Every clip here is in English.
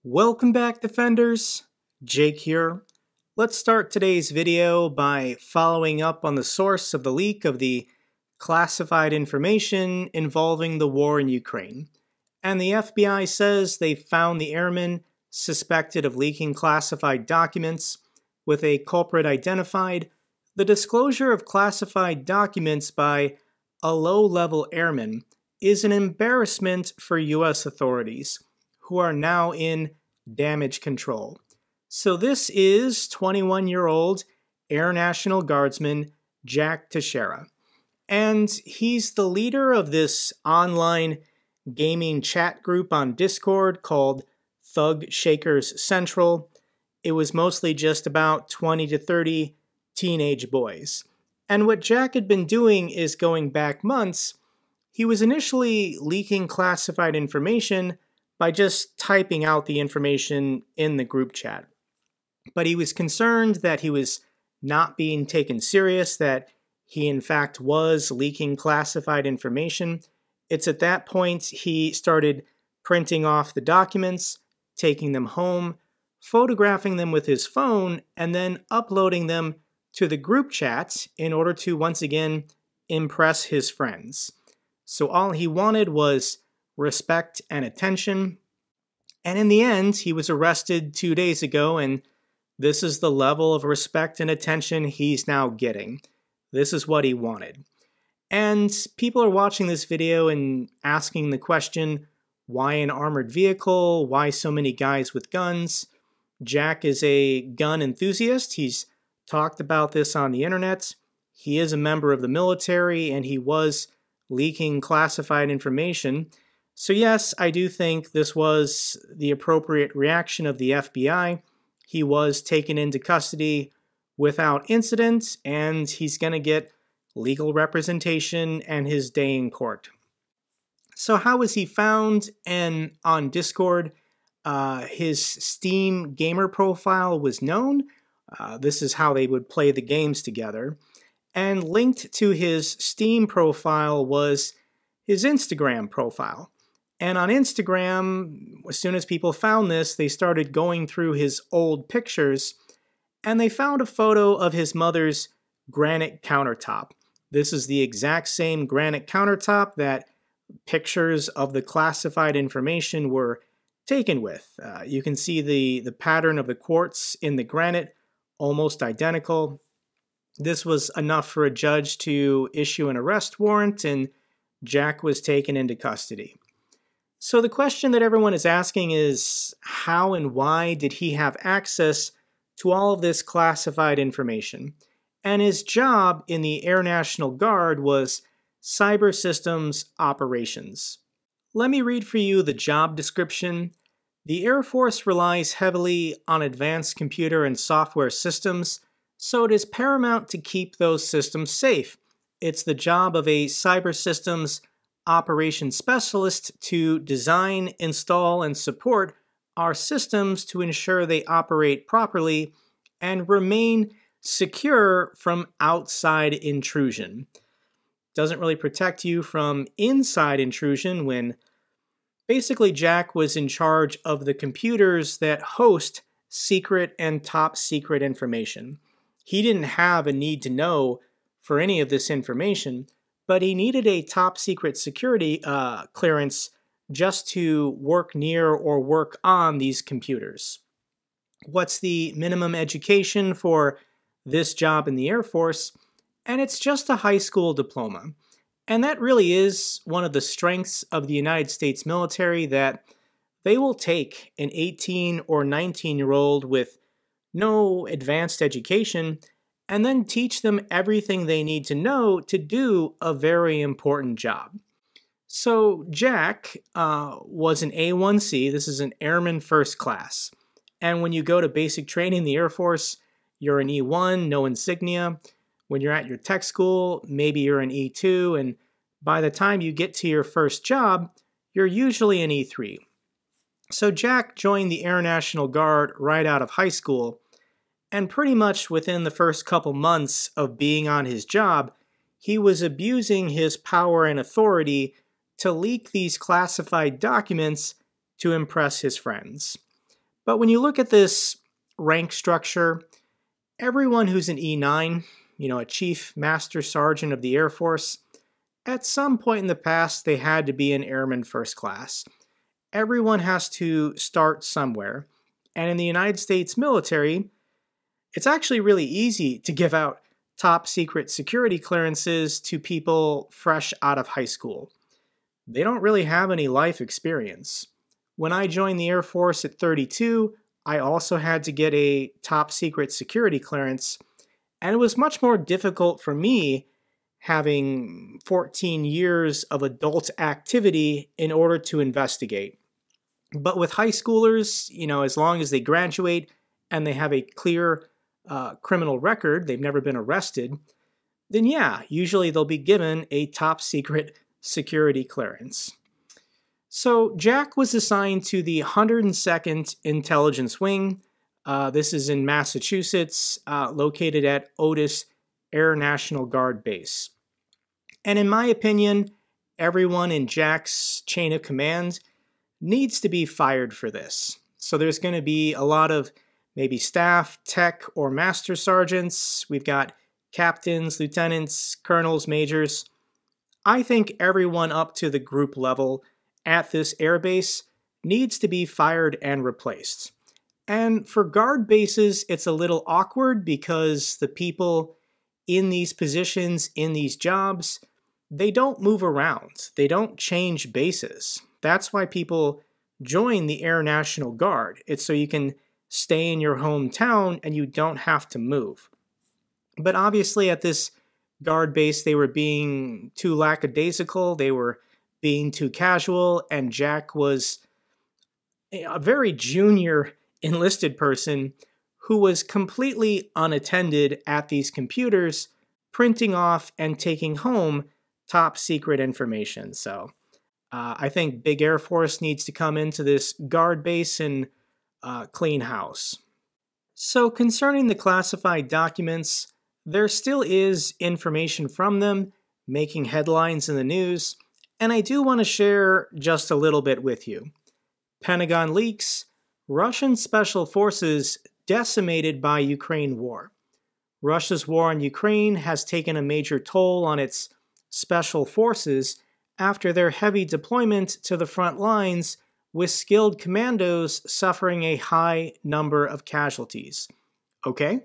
Welcome back, Defenders. Jake here. Let's start today's video by following up on the source of the leak of the classified information involving the war in Ukraine. And the FBI says they found the airman suspected of leaking classified documents, with a culprit identified. The disclosure of classified documents by a low-level airman is an embarrassment for U.S. authorities, who are now in damage control. So this is 21-year-old Air National Guardsman Jack Teixeira. And he's the leader of this online gaming chat group on Discord called Thug Shakers Central. It was mostly just about 20 to 30 teenage boys. And what Jack had been doing is going back months. He was initially leaking classified information by just typing out the information in the group chat. But he was concerned that he was not being taken serious, that he in fact was leaking classified information. It's at that point he started printing off the documents, taking them home, photographing them with his phone, and then uploading them to the group chat in order to once again impress his friends. So all he wanted was respect and attention. And in the end, he was arrested 2 days ago, and this is the level of respect and attention he's now getting. This is what he wanted. And people are watching this video and asking the question, why an armored vehicle? Why so many guys with guns? Jack is a gun enthusiast. He's talked about this on the internet. He is a member of the military, and he was leaking classified information. So yes, I do think this was the appropriate reaction of the FBI. He was taken into custody without incident, and he's going to get legal representation and his day in court. So how was he found? And on Discord, his Steam gamer profile was known. This is how they would play the games together. And linked to his Steam profile was his Instagram profile. And on Instagram, as soon as people found this, they started going through his old pictures, and they found a photo of his mother's granite countertop. This is the exact same granite countertop that pictures of the classified information were taken with. You can see the pattern of the quartz in the granite, almost identical. This was enough for a judge to issue an arrest warrant, and Jack was taken into custody. So the question that everyone is asking is, how and why did he have access to all of this classified information? And his job in the Air National Guard was Cyber Systems Operations. Let me read for you the job description. The Air Force relies heavily on advanced computer and software systems, so it is paramount to keep those systems safe. It's the job of a cyber systems operations specialist to design, install, and support our systems to ensure they operate properly and remain secure from outside intrusion. Doesn't really protect you from inside intrusion when basically Jack was in charge of the computers that host secret and top secret information. He didn't have a need to know for any of this information, but he needed a top secret security clearance just to work near or work on these computers. What's the minimum education for this job in the Air Force? And it's just a high school diploma. And that really is one of the strengths of the United States military, that they will take an 18 or 19-year-old with no advanced education and then teach them everything they need to know to do a very important job. So Jack was an A1C. This is an Airman First Class. And when you go to basic training in the Air Force, you're an E1, no insignia. When you're at your tech school, maybe you're an E2. And by the time you get to your first job, you're usually an E3. So Jack joined the Air National Guard right out of high school. And pretty much within the first couple months of being on his job, he was abusing his power and authority to leak these classified documents to impress his friends. But when you look at this rank structure, everyone who's an E9, a Chief Master Sergeant of the Air Force, at some point in the past they had to be an Airman First Class. Everyone has to start somewhere. And in the United States military, it's actually really easy to give out top secret security clearances to people fresh out of high school. They don't really have any life experience. When I joined the Air Force at 32, I also had to get a top secret security clearance, and it was much more difficult for me having 14 years of adult activity in order to investigate. But with high schoolers, as long as they graduate and they have a clear criminal record, they've never been arrested, then yeah, usually they'll be given a top secret security clearance. So Jack was assigned to the 102nd Intelligence Wing. This is in Massachusetts, located at Otis Air National Guard Base. And in my opinion, everyone in Jack's chain of command needs to be fired for this. So there's going to be a lot of maybe staff, tech, or master sergeants. We've got captains, lieutenants, colonels, majors. I think everyone up to the group level at this airbase needs to be fired and replaced. And for guard bases, it's a little awkward because the people in these positions, in these jobs, they don't move around. They don't change bases. That's why people join the Air National Guard. It's so you can stay in your hometown and you don't have to move. But obviously at this guard base, they were being too lackadaisical, they were being too casual, and Jack was a very junior enlisted person who was completely unattended at these computers, printing off and taking home top secret information. So I think Big Air Force needs to come into this guard base and clean house. So concerning the classified documents, there still is information from them making headlines in the news, and I do want to share just a little bit with you. Pentagon leaks, Russian special forces decimated by Ukraine war. Russia's war on Ukraine has taken a major toll on its special forces after their heavy deployment to the front lines, with skilled commandos suffering a high number of casualties. Okay?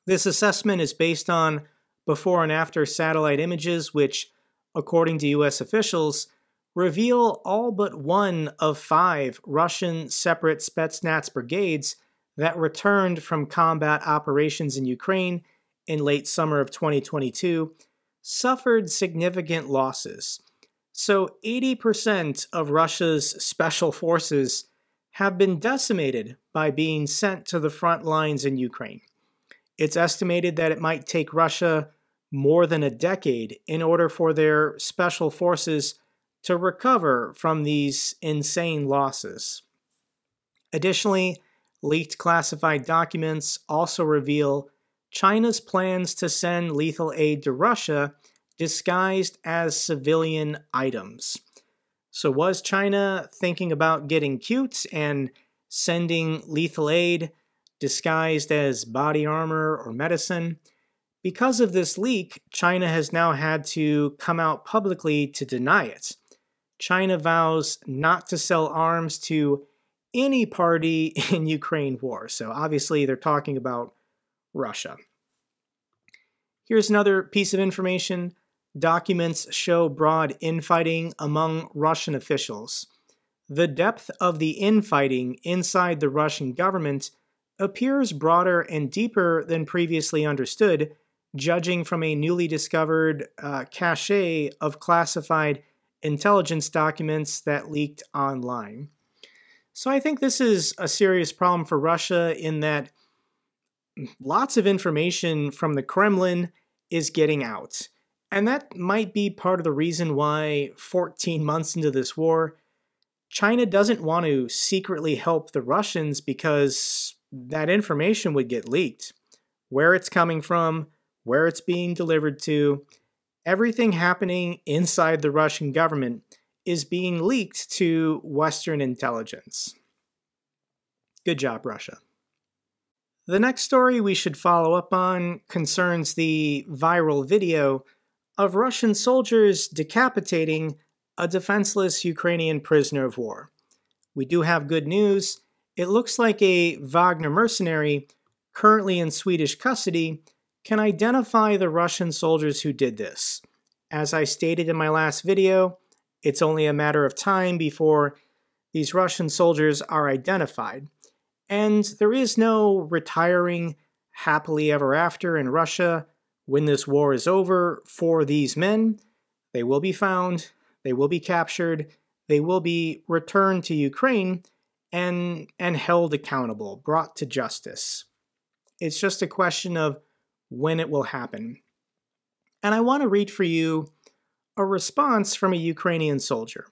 This assessment is based on before and after satellite images which, according to US officials, reveal all but one of 5 Russian separate Spetsnaz brigades that returned from combat operations in Ukraine in late summer of 2022 suffered significant losses. So 80% of Russia's special forces have been decimated by being sent to the front lines in Ukraine. It's estimated that it might take Russia more than a decade in order for their special forces to recover from these insane losses. Additionally, leaked classified documents also reveal China's plans to send lethal aid to Russia disguised as civilian items. So was China thinking about getting cute and sending lethal aid disguised as body armor or medicine? Because of this leak, China has now had to come out publicly to deny it. China vows not to sell arms to any party in Ukraine war. So obviously they're talking about Russia. Here's another piece of information. Documents show broad infighting among Russian officials. The depth of the infighting inside the Russian government appears broader and deeper than previously understood, judging from a newly discovered cache of classified intelligence documents that leaked online. So I think this is a serious problem for Russia in that lots of information from the Kremlin is getting out. And that might be part of the reason why 14 months into this war, China doesn't want to secretly help the Russians because that information would get leaked. Where it's coming from, where it's being delivered to, everything happening inside the Russian government is being leaked to Western intelligence. Good job, Russia. The next story we should follow up on concerns the viral video of Russian soldiers decapitating a defenseless Ukrainian prisoner of war. We do have good news. It looks like a Wagner mercenary, currently in Swedish custody, can identify the Russian soldiers who did this. As I stated in my last video, it's only a matter of time before these Russian soldiers are identified. And there is no retiring happily ever after in Russia when this war is over for these men. They will be found, they will be captured, they will be returned to Ukraine and held accountable, brought to justice. It's just a question of when it will happen. And I want to read for you a response from a Ukrainian soldier.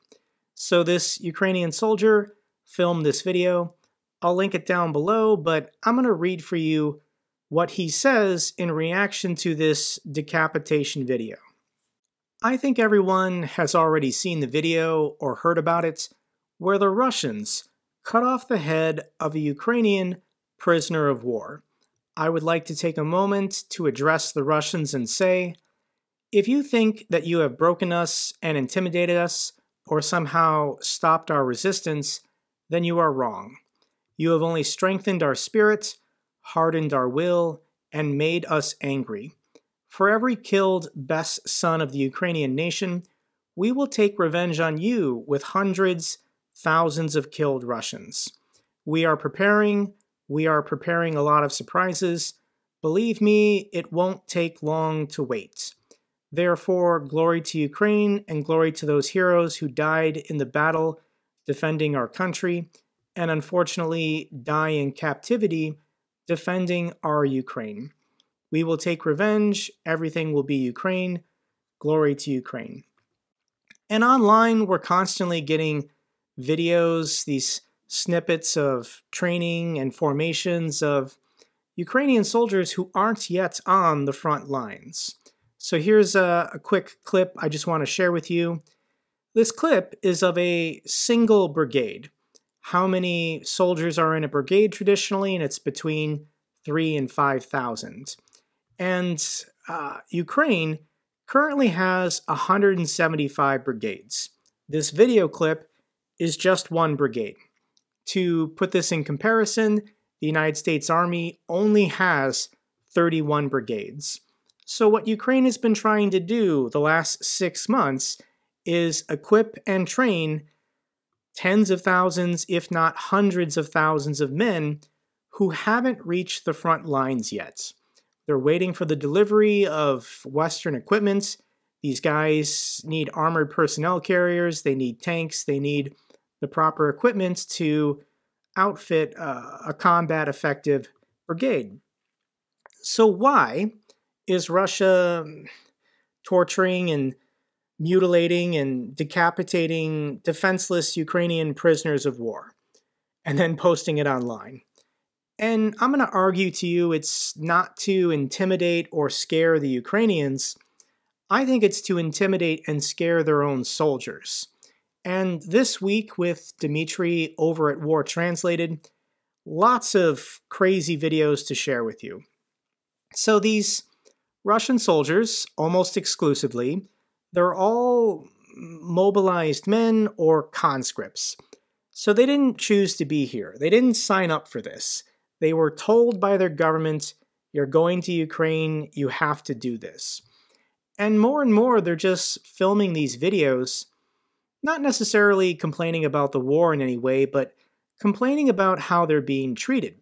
So this Ukrainian soldier filmed this video. I'll link it down below, but I'm going to read for you what he says in reaction to this decapitation video. I think everyone has already seen the video or heard about it, where the Russians cut off the head of a Ukrainian prisoner of war. I would like to take a moment to address the Russians and say, if you think that you have broken us and intimidated us, or somehow stopped our resistance, then you are wrong. You have only strengthened our spirit, hardened our will, and made us angry. For every killed best son of the Ukrainian nation, we will take revenge on you with hundreds, thousands of killed Russians. We are preparing a lot of surprises. Believe me, it won't take long to wait. Therefore, glory to Ukraine and glory to those heroes who died in the battle defending our country and unfortunately die in captivity defending our Ukraine. We will take revenge. Everything will be Ukraine. Glory to Ukraine. And online, we're constantly getting videos, these snippets of training and formations of Ukrainian soldiers who aren't yet on the front lines. So here's a quick clip I just want to share with you. This clip is of a single brigade. How many soldiers are in a brigade traditionally? And it's between 3,000 and 5,000. And Ukraine currently has 175 brigades. This video clip is just one brigade. To put this in comparison, the United States Army only has 31 brigades. So what Ukraine has been trying to do the last 6 months is equip and train tens of thousands, if not hundreds of thousands of men who haven't reached the front lines yet. They're waiting for the delivery of Western equipment. These guys need armored personnel carriers, they need tanks, they need the proper equipment to outfit a combat-effective brigade. So why is Russia torturing and mutilating and decapitating defenseless Ukrainian prisoners of war and then posting it online? And I'm going to argue to you it's not to intimidate or scare the Ukrainians. I think it's to intimidate and scare their own soldiers. And this week with Dmitry over at War Translated, lots of crazy videos to share with you. So these Russian soldiers, almost exclusively, they're all mobilized men or conscripts. So they didn't choose to be here. They didn't sign up for this. They were told by their government, you're going to Ukraine, you have to do this. And more, they're just filming these videos, not necessarily complaining about the war in any way, but complaining about how they're being treated.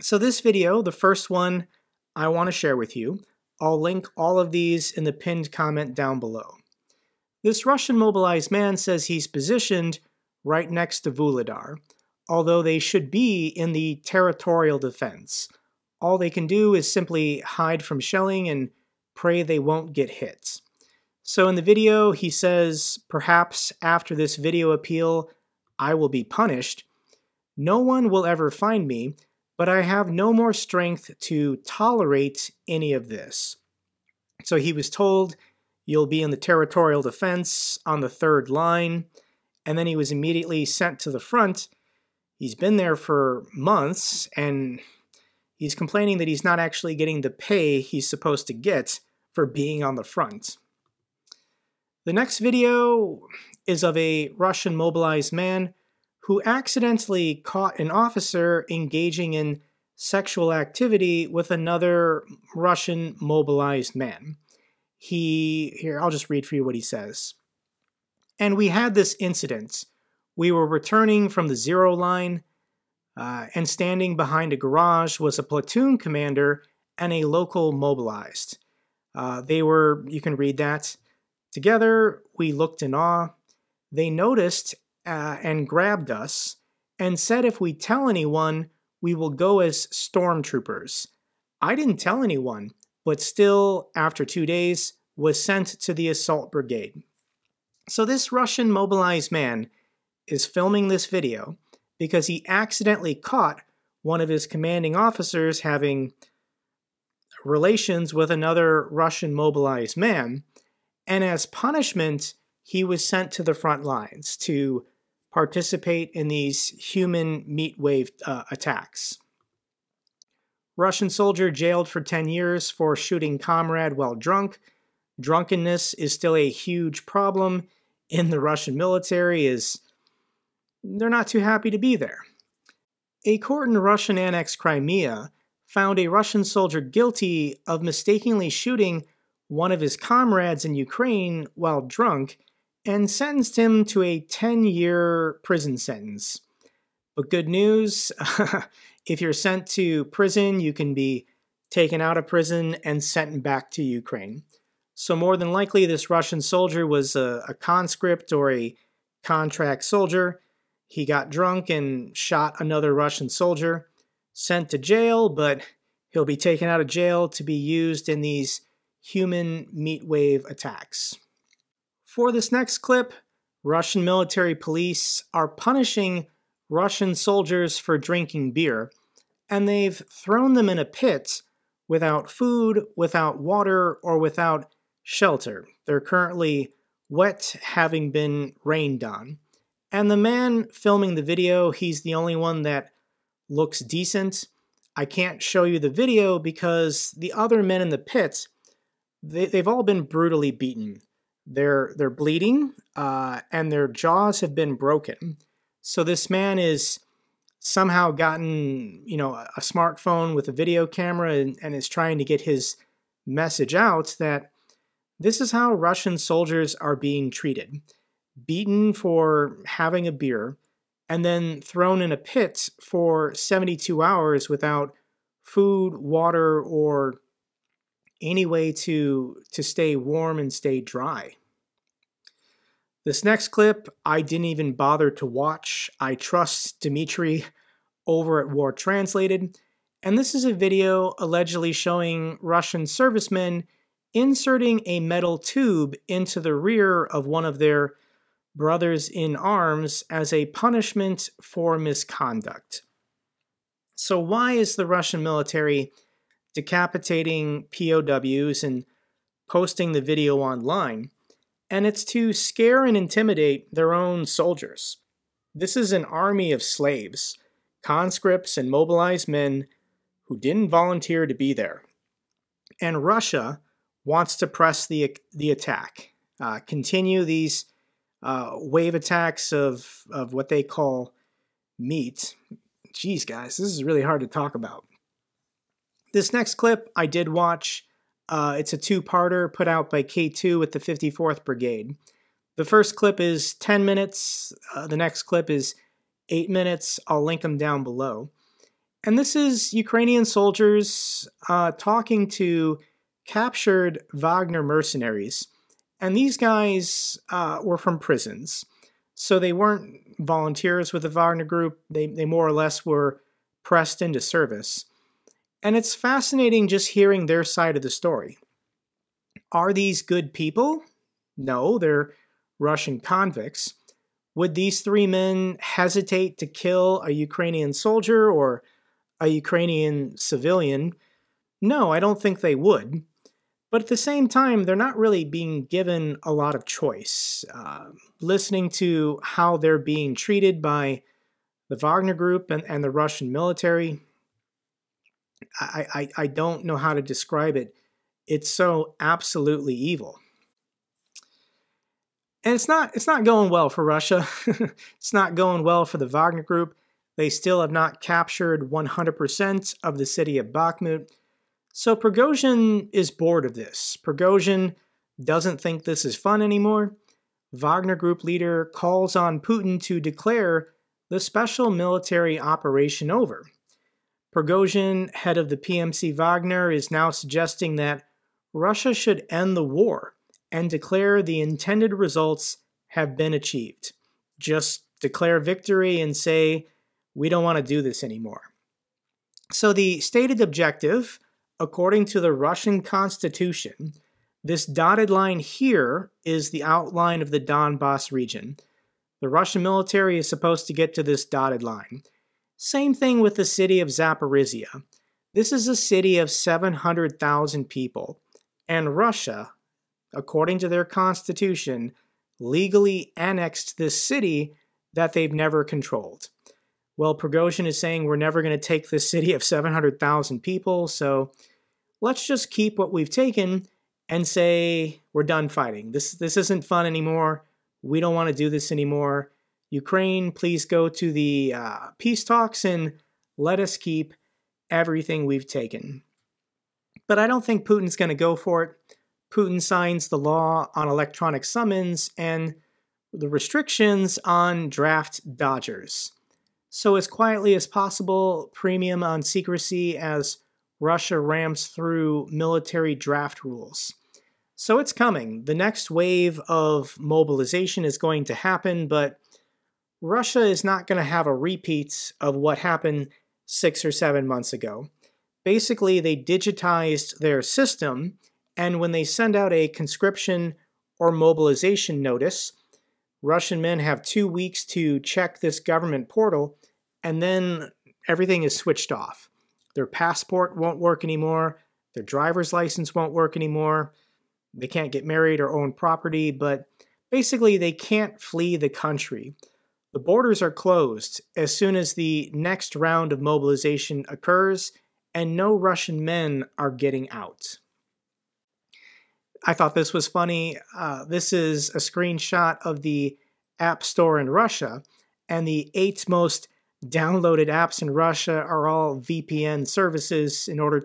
So this video, the first one I want to share with you, I'll link all of these in the pinned comment down below. This Russian mobilized man says he's positioned right next to Vuhledar, although they should be in the territorial defense. All they can do is simply hide from shelling and pray they won't get hit. So in the video, he says, perhaps after this video appeal, I will be punished. No one will ever find me, but I have no more strength to tolerate any of this. So he was told, you'll be in the territorial defense on the third line, and then he was immediately sent to the front. He's been there for months, and he's complaining that he's not actually getting the pay he's supposed to get for being on the front. The next video is of a Russian mobilized man who accidentally caught an officer engaging in sexual activity with another Russian mobilized man. Here, I'll just read for you what he says. "And we had this incident. We were returning from the zero line, and standing behind a garage was a platoon commander and a local mobilized. You can read that. Together, we looked in awe. They noticed and grabbed us and said if we tell anyone, we will go as stormtroopers. I didn't tell anyone, but still, after 2 days, was sent to the assault brigade." So this Russian mobilized man is filming this video because he accidentally caught one of his commanding officers having relations with another Russian mobilized man, and as punishment, he was sent to the front lines to participate in these human meat wave attacks. Russian soldier jailed for 10 years for shooting comrade while drunk. Drunkenness is still a huge problem in the Russian military, as they're not too happy to be there. A court in Russian-annexed Crimea found a Russian soldier guilty of mistakenly shooting one of his comrades in Ukraine while drunk and sentenced him to a 10-year prison sentence. But good news, if you're sent to prison, you can be taken out of prison and sent back to Ukraine. So more than likely, this Russian soldier was a conscript or a contract soldier. He got drunk and shot another Russian soldier, sent to jail, but he'll be taken out of jail to be used in these human meat wave attacks. For this next clip, Russian military police are punishing Russian soldiers for drinking beer, and they've thrown them in a pit without food, without water, or without shelter. They're currently wet, having been rained on. And the man filming the video, he's the only one that looks decent. I can't show you the video because the other men in the pit, they've all been brutally beaten. They're bleeding, and their jaws have been broken. So this man is somehow gotten, a smartphone with a video camera and is trying to get his message out that this is how Russian soldiers are being treated. Beaten for having a beer, and then thrown in a pit for 72 hours without food, water, or any way to stay warm and stay dry. This next clip, I didn't even bother to watch. I trust Dmitry over at War Translated, and this is a video allegedly showing Russian servicemen inserting a metal tube into the rear of one of their brothers in arms as a punishment for misconduct. So why is the Russian military decapitating POWs and posting the video online? And it's to scare and intimidate their own soldiers. This is an army of slaves, conscripts and mobilized men who didn't volunteer to be there. And Russia wants to press the attack, continue these wave attacks of what they call meat. Geez, guys, this is really hard to talk about. This next clip I did watch. It's a two-parter put out by K2 with the 54th Brigade. The first clip is 10 minutes. The next clip is 8 minutes. I'll link them down below. And this is Ukrainian soldiers talking to captured Wagner mercenaries. And these guys were from prisons. So they weren't volunteers with the Wagner group. They more or less were pressed into service. And it's fascinating just hearing their side of the story. Are these good people? No, they're Russian convicts. Would these three men hesitate to kill a Ukrainian soldier or a Ukrainian civilian? No, I don't think they would. But at the same time, they're not really being given a lot of choice. Listening to how they're being treated by The Wagner Group and the Russian military, I don't know how to describe it. It's so absolutely evil. And it's not going well for Russia. It's not going well for the Wagner Group. They still have not captured 100% of the city of Bakhmut. So Prigozhin is bored of this. Prigozhin doesn't think this is fun anymore. Wagner Group leader calls on Putin to declare the special military operation over. Prigozhin, head of the PMC Wagner, is now suggesting that Russia should end the war and declare the intended results have been achieved. Just declare victory and say, we don't want to do this anymore. So the stated objective, according to the Russian Constitution, this dotted line here is the outline of the Donbass region. The Russian military is supposed to get to this dotted line. Same thing with the city of Zaporizhia. This is a city of 700,000 people, and Russia, according to their constitution, legally annexed this city that they've never controlled. Well, Prigozhin is saying we're never going to take this city of 700,000 people, so let's just keep what we've taken and say we're done fighting. This isn't fun anymore. We don't want to do this anymore. Ukraine, please go to the peace talks and let us keep everything we've taken. But I don't think Putin's going to go for it. Putin signs the law on electronic summons and the restrictions on draft dodgers. So as quietly as possible, premium on secrecy as Russia rams through military draft rules. So it's coming. The next wave of mobilization is going to happen, but Russia is not going to have a repeat of what happened 6 or 7 months ago. Basically, they digitized their system, and when they send out a conscription or mobilization notice, Russian men have 2 weeks to check this government portal, and then everything is switched off. Their passport won't work anymore. Their driver's license won't work anymore. They can't get married or own property, but basically they can't flee the country. The borders are closed as soon as the next round of mobilization occurs, and no Russian men are getting out. I thought this was funny. This is a screenshot of the App Store in Russia, and the 8 most downloaded apps in Russia are all VPN services in order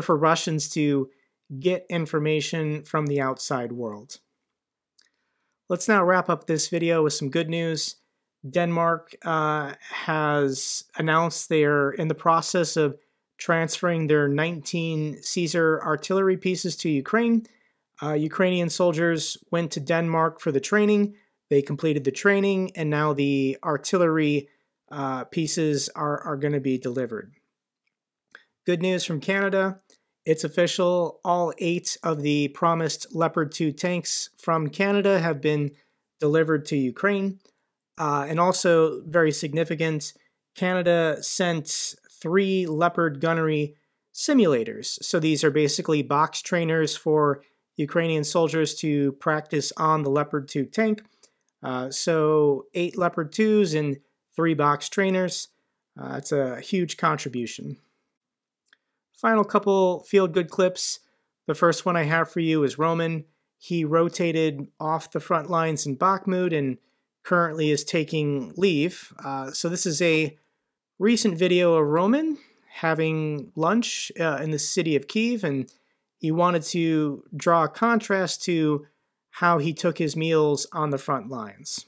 for Russians to get information from the outside world. Let's now wrap up this video with some good news. Denmark has announced they're in the process of transferring their 19 Caesar artillery pieces to Ukraine. Ukrainian soldiers went to Denmark for the training. They completed the training, and now the artillery pieces are going to be delivered. Good news from Canada. It's official. All 8 of the promised Leopard 2 tanks from Canada have been delivered to Ukraine. And also, very significant, Canada sent 3 Leopard gunnery simulators. So these are basically box trainers for Ukrainian soldiers to practice on the Leopard 2 tank. So 8 Leopard 2s and 3 box trainers. It's a huge contribution. Final couple feel-good clips. The first one I have for you is Roman. He rotated off the front lines in Bakhmut and currently is taking leave. So this is a recent video of Roman having lunch in the city of Kyiv, and he wanted to draw a contrast to how he took his meals on the front lines.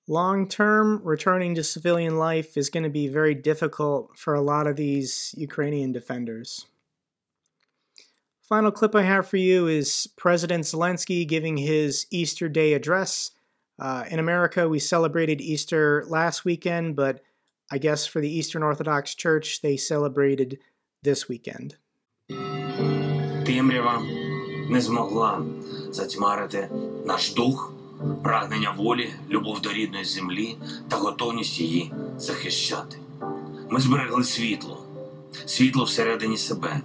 Long-term, returning to civilian life is going to be very difficult for a lot of these Ukrainian defenders. Final clip I have for you is President Zelensky giving his Easter Day address. In America, we celebrated Easter last weekend, but I guess for the Eastern Orthodox Church, they celebrated this weekend. Темрява не змогла затьмарити наш дух прагнення волі, любов до рідної землі та готовність її захищати. Ми зберегли світло, світло всередині себе,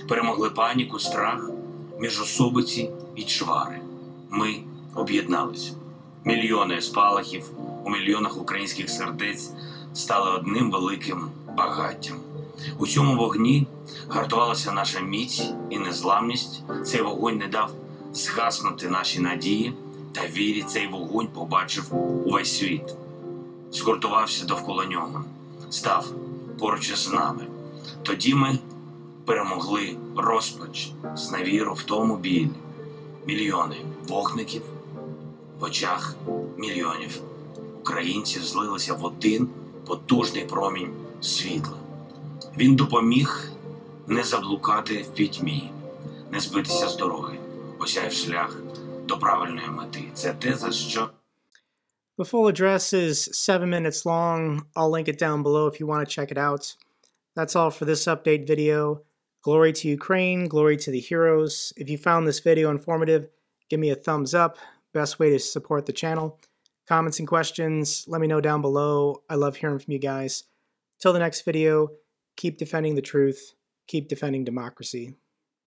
перемогли паніку, страх, міжособиці і чвари. Ми об'єдналися. Мільйони спалахів у мільйонах українських сердець стали одним великим багаттям. У цьому вогні гартувалася наша міць і незламність. Цей вогонь не дав згаснути наші надії та вірі. Цей вогонь побачив увесь світ. Згуртувався довкола нього, став поруч із нами. Тоді ми перемогли розпач, зневіру, втому, біль. Мільйони вогників в очах мільйонів українців злилися в один потужний промінь світла. Він допоміг не заблукати в пітьмі, не збитися з дороги, осяяв шлях до правильної мети. Це те, за що... The full address is 7 minutes long. I'll link it down below if you want to check it out. That's all for this update video. Glory to Ukraine, glory to the heroes. If you found this video informative, give me a thumbs up. Best way to support the channel. Comments and questions, let me know down below. I love hearing from you guys. Till the next video, keep defending the truth, keep defending democracy.